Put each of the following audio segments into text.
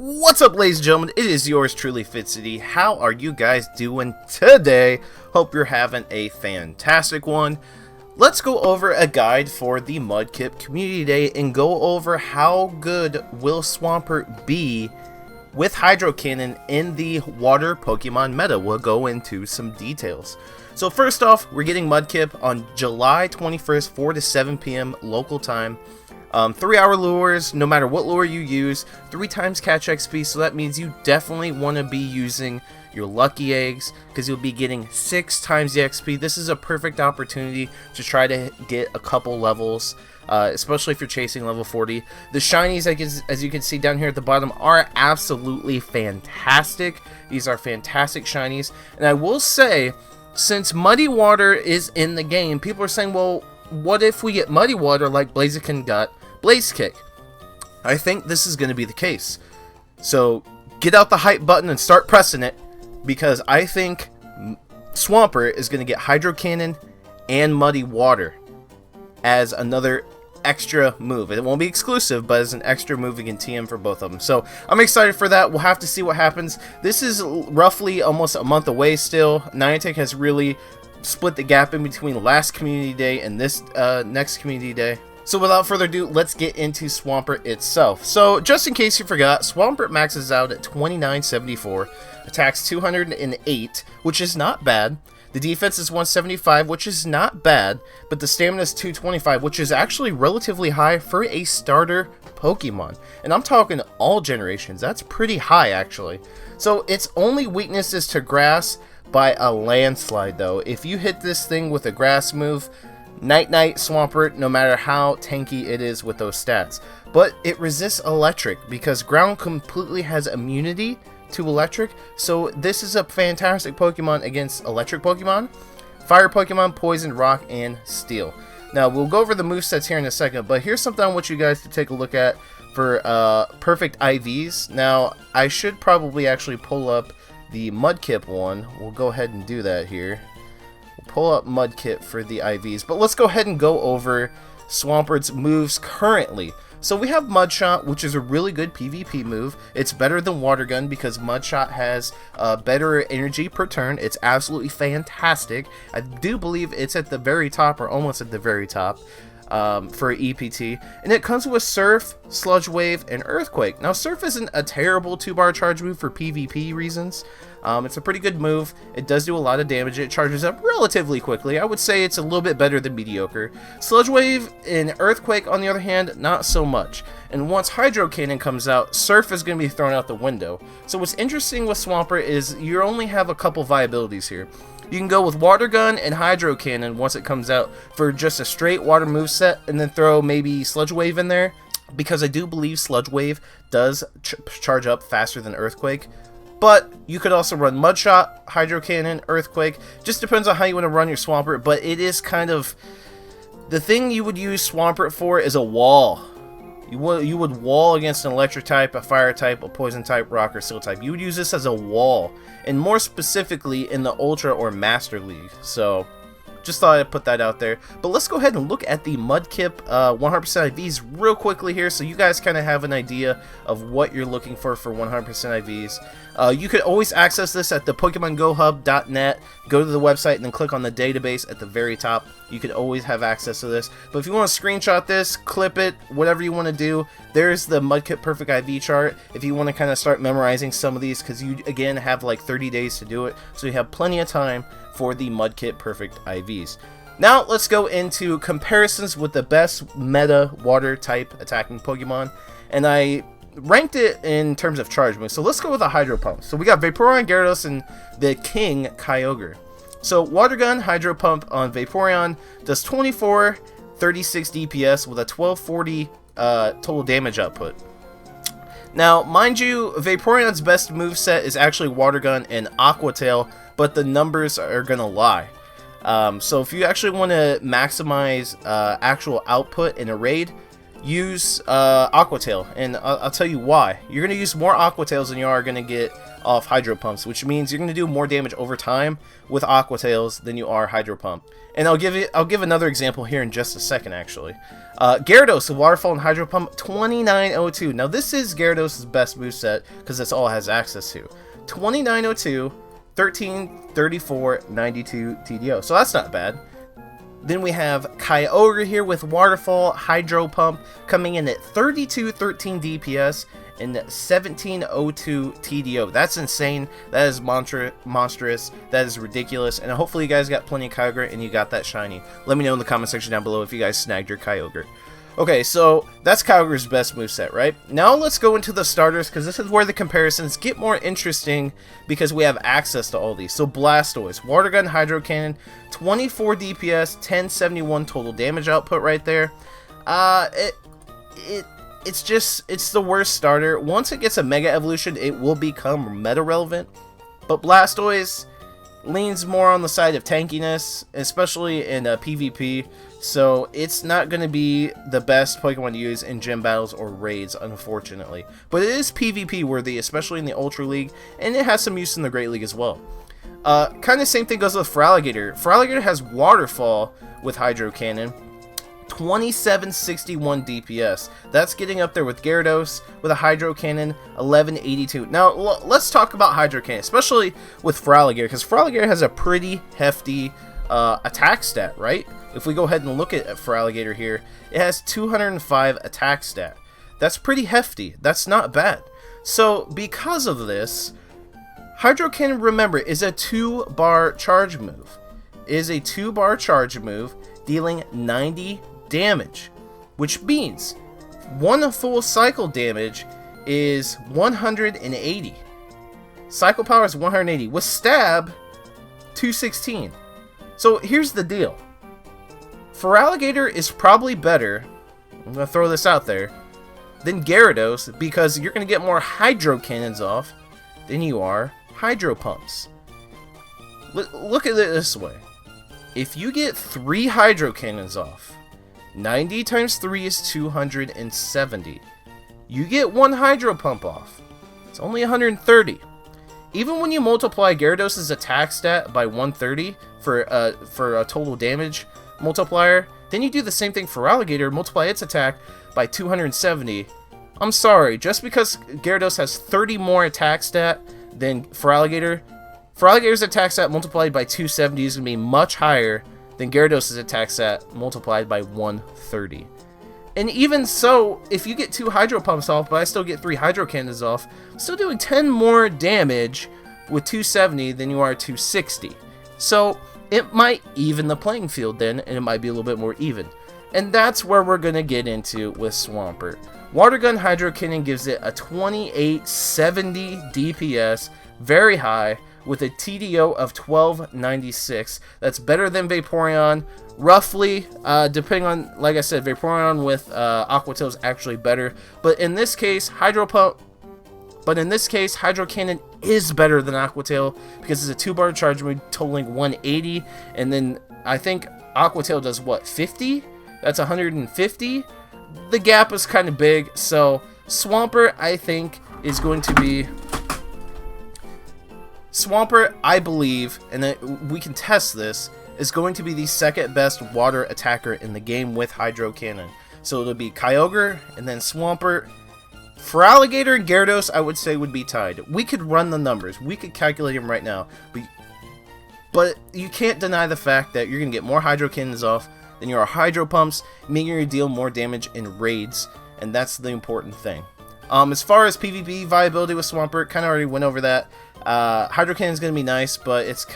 What's up, ladies and gentlemen? It is yours truly, Fitz. How are you guys doing today? Hope you're having a fantastic one. Let's go over a guide for the Mudkip Community Day and go over how good will Swampert be with Hydro Cannon in the water Pokemon meta. We'll go into some details. So first off, we're getting Mudkip on July 21st, 4 to 7 p.m. local time. 3-hour lures, no matter what lure you use, 3 times catch XP, so that means you definitely want to be using your lucky eggs, because you'll be getting 6 times the XP. This is a perfect opportunity to try to get a couple levels, especially if you're chasing level 40. The shinies, as you can see down here at the bottom, are absolutely fantastic. These are fantastic shinies, and I will say, since Muddy Water is in the game, people are saying, well, what if we get Muddy Water like Blaziken got Blaze Kick? I think this is going to be the case. So get out the hype button and start pressing it, because I think Swampert is going to get Hydro Cannon and Muddy Water as another extra move. It won't be exclusive, but as an extra move, you can TM for both of them. So I'm excited for that. We'll have to see what happens. This is roughly almost a month away still. Niantic has really split the gap in between last Community Day and this next Community Day. So without further ado, let's get into Swampert itself. So just in case you forgot, Swampert maxes out at 2974, attacks 208, which is not bad. The defense is 175, which is not bad, but the stamina is 225, which is actually relatively high for a starter Pokemon. And I'm talking all generations. That's pretty high, actually. So its only weakness is to grass by a landslide, though. If you hit this thing with a grass move, night-night Swampert, no matter how tanky it is with those stats. But it resists electric, because ground completely has immunity to electric, so this is a fantastic Pokemon against electric Pokemon, fire Pokemon, poison, rock, and steel. Now, we'll go over the movesets here in a second, but here's something I want you guys to take a look at for perfect IVs. Now, I should probably actually pull up the Mudkip one. We'll go ahead and do that here. We'll pull up Mudkip for the IVs, but let's go ahead and go over Swampert's moves currently. So we have Mud Shot, which is a really good PvP move. It's better than Water Gun because Mud Shot has better energy per turn. It's absolutely fantastic. I do believe it's at the very top, or almost at the very top, for EPT. And it comes with Surf, Sludge Wave, and Earthquake. Now, Surf isn't a terrible 2-bar charge move for PvP reasons. It's a pretty good move. It does do a lot of damage. It charges up relatively quickly. I would say it's a little bit better than mediocre. Sludge Wave and Earthquake, on the other hand, not so much. And once Hydro Cannon comes out, Surf is going to be thrown out the window. So what's interesting with Swampert is you only have a couple viabilities here. You can go with Water Gun and Hydro Cannon once it comes out for just a straight water moveset, and then throw maybe Sludge Wave in there, because I do believe Sludge Wave does charge up faster than Earthquake. But you could also run Mud Shot, Hydro Cannon, Earthquake. Just depends on how you want to run your Swampert, but it is kind of... the thing you would use Swampert for is a wall. You would wall against an electric type, a fire type, a poison type, rock, or steel type. You would use this as a wall, and more specifically in the Ultra or Master League. So, just thought I'd put that out there. But let's go ahead and look at the Mudkip 100% IVs real quickly here, so you guys kind of have an idea of what you're looking for 100% IVs. You could always access this at the PokemonGoHub.net. Go to the website and then click on the database at the very top. You could always have access to this. But if you want to screenshot this, clip it, whatever you want to do, there's the Mudkip Perfect IV chart. If you want to kind of start memorizing some of these, because you, again, have like 30 days to do it. So you have plenty of time for the Mudkip Perfect IVs. Now let's go into comparisons with the best meta water type attacking Pokemon. And I ranked it in terms of charge moves. So let's go with a Hydro Pump. So we got Vaporeon, Gyarados, and the King Kyogre. So Water Gun, Hydro Pump on Vaporeon does 2436 DPS with a 1240 total damage output. Now, mind you, Vaporeon's best moveset is actually Water Gun and Aqua Tail, but the numbers are gonna lie. So if you actually want to maximize actual output in a raid, use Aqua Tail, and I'll tell you why. You're going to use more Aqua Tails than you are going to get off Hydro Pumps, which means you're going to do more damage over time with Aqua Tails than you are Hydro Pump. And I'll give another example here in just a second, actually. Gyarados, Waterfall, and Hydro Pump, 2902. Now this is Gyarados' best moveset because that's all it has access to. 2902, 1334, 92 TDO. So that's not bad. Then we have Kyogre here with Waterfall, Hydro Pump, coming in at 3213 DPS and 1702 TDO. That's insane. That is monstrous. That is ridiculous. And hopefully you guys got plenty of Kyogre and you got that shiny. Let me know in the comment section down below if you guys snagged your Kyogre. Okay, so that's Kyogre's best moveset, right? Now let's go into the starters, because this is where the comparisons get more interesting because we have access to all these. So Blastoise, Water Gun, Hydro Cannon, 24 DPS, 1071 total damage output right there. It's the worst starter. Once it gets a Mega Evolution, it will become meta relevant. But Blastoise leans more on the side of tankiness, especially in PvP. So it's not going to be the best Pokemon to use in gym battles or raids, unfortunately. But it is PvP worthy, especially in the Ultra League, and it has some use in the Great League as well. Kind of same thing goes with Feraligatr. Feraligatr has Waterfall with Hydro Cannon, 2761 DPS. That's getting up there with Gyarados with a Hydro Cannon, 1182. Now let's talk about Hydro Cannon, especially with Feraligatr, because Feraligatr has a pretty hefty attack stat, right? If we go ahead and look at Feraligatr here, it has 205 attack stat. That's pretty hefty. That's not bad. So because of this, Hydro Cannon, remember, is a 2-bar charge move. It is a 2-bar charge move dealing 90 damage, which means one full cycle damage is 180. Cycle power is 180. With stab, 216. So here's the deal. Feraligatr is probably better, I'm going to throw this out there, than Gyarados, because you're going to get more Hydro Cannons off than you are Hydro Pumps. Look at it this way. If you get 3 Hydro Cannons off, 90 times 3 is 270. You get 1 Hydro Pump off, it's only 130. Even when you multiply Gyarados' attack stat by 130 for a total damage multiplier, then you do the same thing for Feraligatr, multiply its attack by 270. I'm sorry, just because Gyarados has 30 more attack stat than Feraligatr, Feraligatr's attack stat multiplied by 270 is going to be much higher than Gyarados' attack stat multiplied by 130. And even so, if you get 2 Hydro Pumps off, but I still get 3 Hydro Cannons off, I'm still doing 10 more damage with 270 than you are 260. So it might even the playing field then, and it might be a little bit more even. And that's where we're going to get into with Swampert. Water Gun Hydro Cannon gives it a 2870 DPS, very high, with a TDO of 1296. That's better than Vaporeon, roughly, depending on, like I said, Vaporeon with Aqua Tail is actually better. But in this case, Hydro Cannon is better than Aqua Tail because it's a 2-bar charge move totaling 180, and then I think Aqua Tail does what, 50? That's 150. The gap is kind of big, so Swampert, I think, is going to be... Swampert, I believe, and we can test this, is going to be the second best water attacker in the game with Hydro Cannon. So it'll be Kyogre, and then Swampert. Feraligatr and Gyarados, I would say, would be tied. We could run the numbers. We could calculate them right now. But you can't deny the fact that you're going to get more Hydro Cannons off than you are Hydro Pumps, meaning you're going to deal more damage in raids, and that's the important thing. As far as PvP viability with Swampert, kind of already went over that. Hydro Cannon is going to be nice, but it's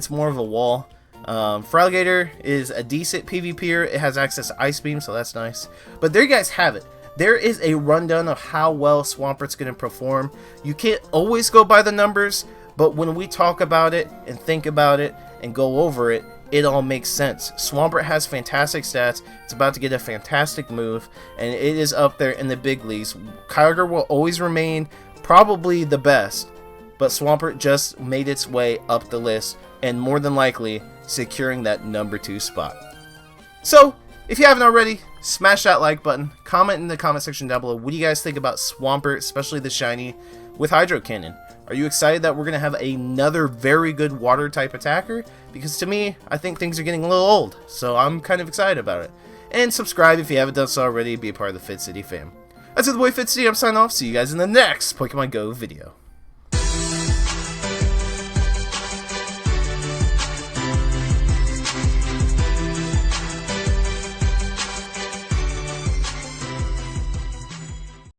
more of a wall. Feraligatr is a decent PvPer. It has access to Ice Beam, so that's nice. But there you guys have it. There is a rundown of how well Swampert's going to perform. You can't always go by the numbers, but when we talk about it and think about it and go over it, it all makes sense. Swampert has fantastic stats. It's about to get a fantastic move, and it is up there in the big leagues. Kyogre will always remain probably the best, but Swampert just made its way up the list, and more than likely securing that number 2 spot. So, if you haven't already, Smash that like button. Comment in the comment section down below. What do you guys think about Swampert, especially the shiny, with Hydro Cannon? Are you excited that we're going to have another very good water type attacker? Because to me, I think things are getting a little old, so I'm kind of excited about it. And subscribe if you haven't done so already, be a part of the Fitz City fam. That's it, the boy Fitz City. I'm signing off. See you guys in the next Pokemon Go video.